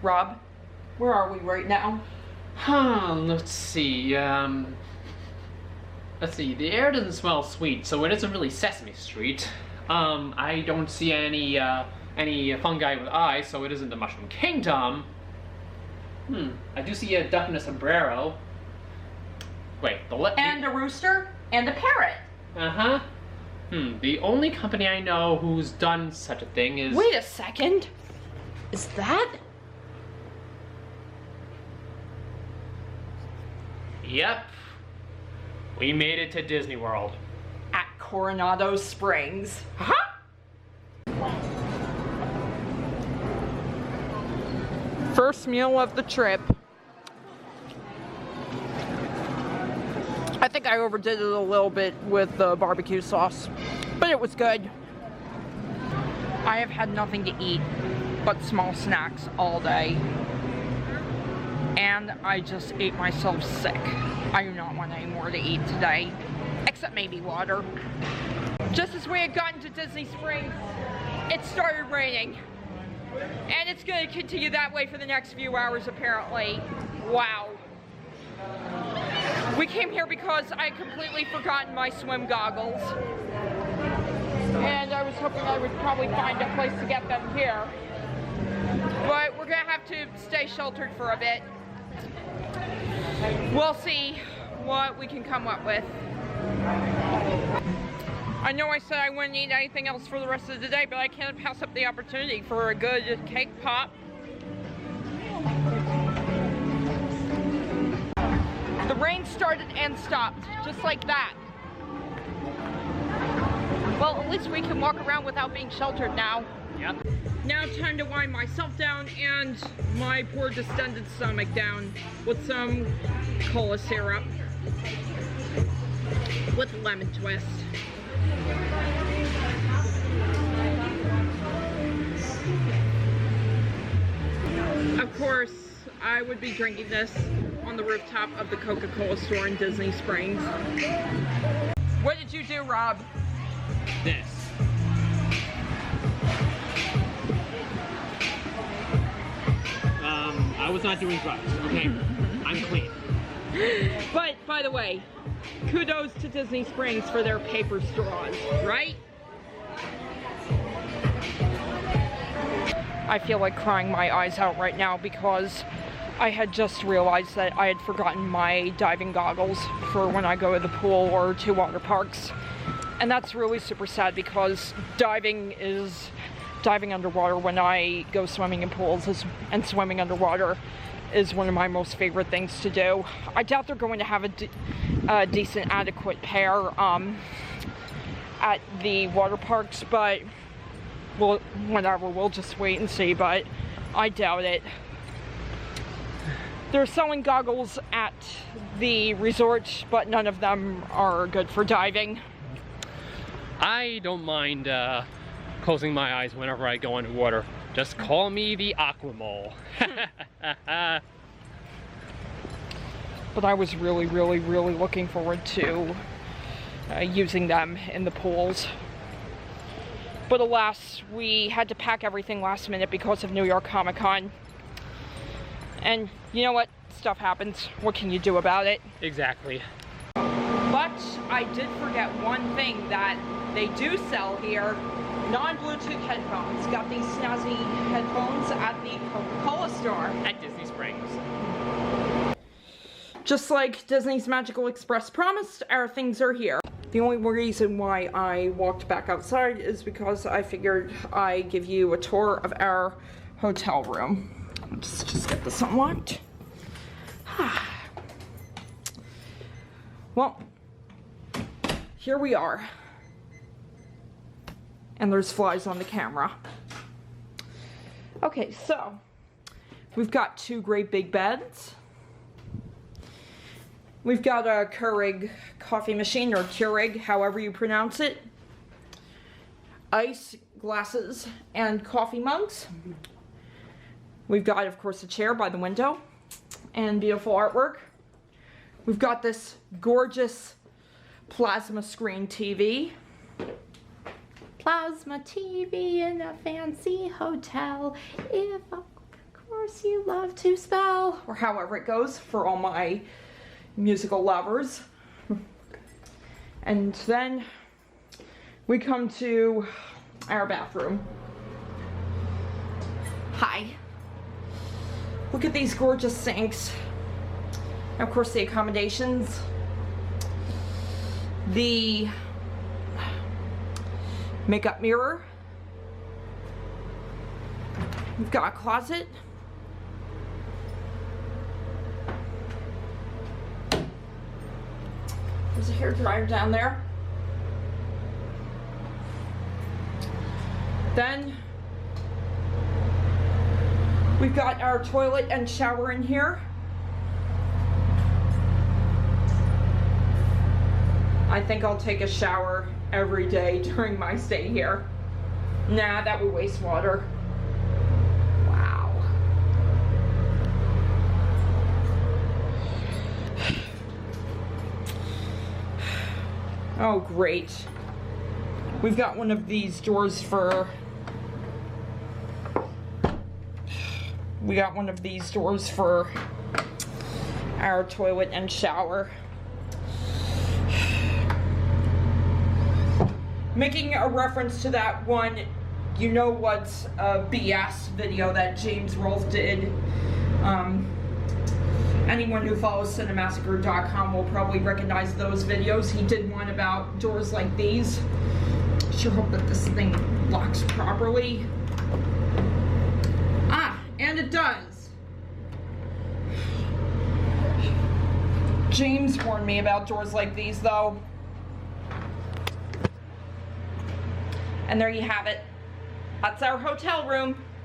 Rob, where are we right now? Let's see, the air doesn't smell sweet, so it isn't really Sesame Street. I don't see any fungi with eyes, so it isn't the Mushroom Kingdom. I do see a duck in a sombrero. Wait, and a rooster, and a parrot. Uh-huh. The only company I know who's done such a thing is... Wait a second. Is that? Yep. We made it to Disney World. At Coronado Springs. First meal of the trip. I think I overdid it a little bit with the barbecue sauce, but it was good. I have had nothing to eat but small snacks all day, and I just ate myself sick. I do not want any more to eat today, except maybe water. Just as we had gotten to Disney Springs, it started raining, and it's going to continue that way for the next few hours apparently. Wow. We came here because I had completely forgotten my swim goggles. And I was hoping I would probably find a place to get them here. But we're gonna have to stay sheltered for a bit. We'll see what we can come up with. I know I said I wouldn't eat anything else for the rest of the day, but I can't pass up the opportunity for a good cake pop. The rain started and stopped, just like that. Well, at least we can walk around without being sheltered now. Yep. Now time to wind myself down and my poor distended stomach down with some cola syrup with a lemon twist. Of course, I would be drinking this on the rooftop of the Coca-Cola store in Disney Springs. What did you do, Rob? This. I was not doing drugs, okay? I'm clean. But, by the way, kudos to Disney Springs for their paper straws, right? I feel like crying my eyes out right now because I had just realized that I had forgotten my diving goggles for when I go to the pool or to water parks. And that's really super sad because diving underwater when I go swimming in pools and swimming underwater is one of my most favorite things to do. I doubt they're going to have a decent, adequate pair at the water parks, but well, whatever, we'll just wait and see, but I doubt it. They're selling goggles at the resort, but none of them are good for diving. I don't mind closing my eyes whenever I go underwater. Just call me the Aquamole. But I was really looking forward to using them in the pools. But alas, we had to pack everything last minute because of New York Comic Con. And you know what? Stuff happens. What can you do about it? Exactly. But I did forget one thing that they do sell here. Non-Bluetooth headphones. Got these snazzy headphones at the Coca-Cola store. At Disney Springs. Just like Disney's Magical Express promised, our things are here. The only reason why I walked back outside is because I figured I'd give you a tour of our hotel room. Let's just get this unlocked. Well, here we are. And there's flies on the camera. Okay, so we've got two great big beds. We've got a Keurig coffee machine, or Keurig, however you pronounce it. Ice glasses and coffee mugs. We've got, of course, a chair by the window and beautiful artwork. We've got this gorgeous plasma screen TV. Plasma TV in a fancy hotel. If, of course, you love to spell, or however it goes for all my musical lovers. And then we come to our bathroom. Hi. Look at these gorgeous sinks. And of course the accommodations. The makeup mirror. We've got a closet. There's a hairdryer down there. Then we've got our toilet and shower in here. I think I'll take a shower every day during my stay here. Nah, that would waste water. Wow. Oh, great. We've got one of these doors for... We got one of these doors for our toilet and shower. Making a reference to that one, you know what's a BS video that James Rolfe did. Anyone who follows cinemassacre.com will probably recognize those videos. He did one about doors like these. Sure hope that this thing locks properly. Ah, and it does. James warned me about doors like these though. And there you have it. That's our hotel room.